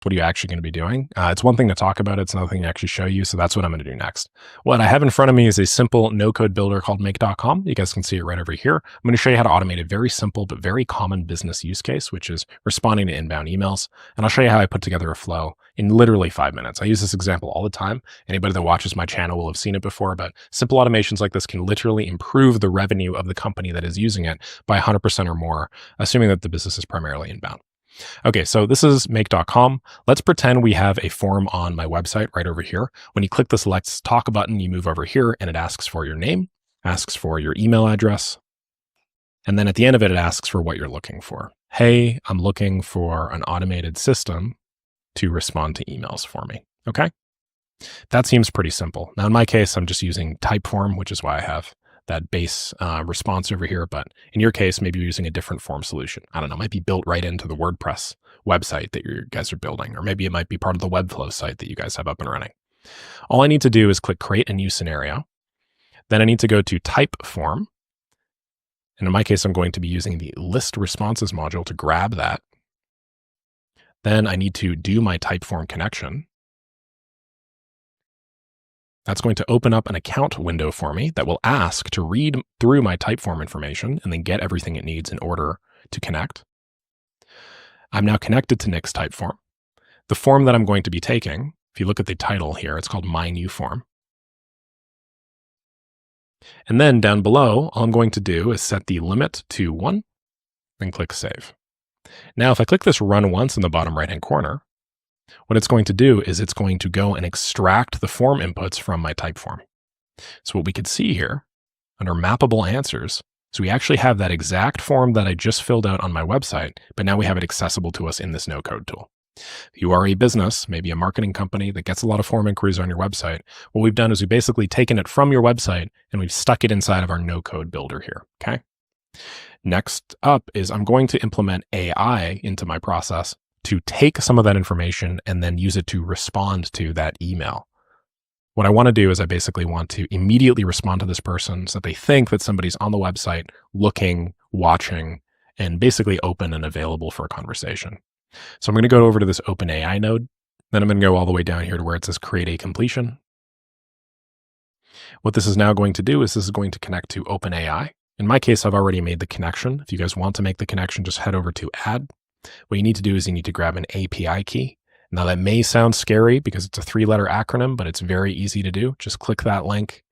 what are you actually going to be doing? It's one thing to talk about it. It's another thing to actually show you. So that's what I'm going to do next. What I have in front of me is a simple no-code builder called make.com. You guys can see it right over here. I'm going to show you how to automate a very simple but very common business use case, which is responding to inbound emails. And I'll show you how I put together a flow in literally 5 minutes. I use this example all the time. Anybody that watches my channel will have seen it before, but simple automations like this can literally improve the revenue of the company that is using it by 100% or more, assuming that the business is primarily inbound. Okay, so this is make.com. Let's pretend we have a form on my website right over here. When you click the Let's Talk button, you move over here and it asks for your name, asks for your email address, and then at the end of it, it asks for what you're looking for. Hey, I'm looking for an automated system to respond to emails for me. Okay, that seems pretty simple. Now, in my case, I'm just using Typeform, which is why I have that base response over here. But in your case, maybe you're using a different form solution. I don't know, it might be built right into the WordPress website that you guys are building, or maybe it might be part of the Webflow site that you guys have up and running. All I need to do is click create a new scenario. Then I need to go to Typeform. And in my case, I'm going to be using the list responses module to grab that. Then I need to do my Typeform connection. That's going to open up an account window for me that will ask to read through my Typeform information and then get everything it needs in order to connect. I'm now connected to Nick's Typeform. The form that I'm going to be taking, if you look at the title here, it's called My New Form. And then down below, all I'm going to do is set the limit to 1 and click Save. Now, if I click this Run Once in the bottom right-hand corner, what it's going to do is it's going to go and extract the form inputs from my Typeform. So what we could see here under mappable answers is we actually have that exact form that I just filled out on my website, but now we have it accessible to us in this no-code tool. If you are a business, maybe a marketing company that gets a lot of form inquiries on your website, what we've done is we've basically taken it from your website and we've stuck it inside of our no-code builder here, okay? Next up is I'm going to implement AI into my process to take some of that information and then use it to respond to that email. What I want to do is I basically want to immediately respond to this person so that they think that somebody's on the website looking, watching, and basically open and available for a conversation. So I'm going to go over to this OpenAI node. Then I'm going to go all the way down here to where it says create a completion. What this is now going to do is this is going to connect to OpenAI. In my case, I've already made the connection. If you guys want to make the connection, just head over to add. What you need to do is you need to grab an API key. Now that may sound scary because it's a 3-letter acronym, but it's very easy to do. Just click that link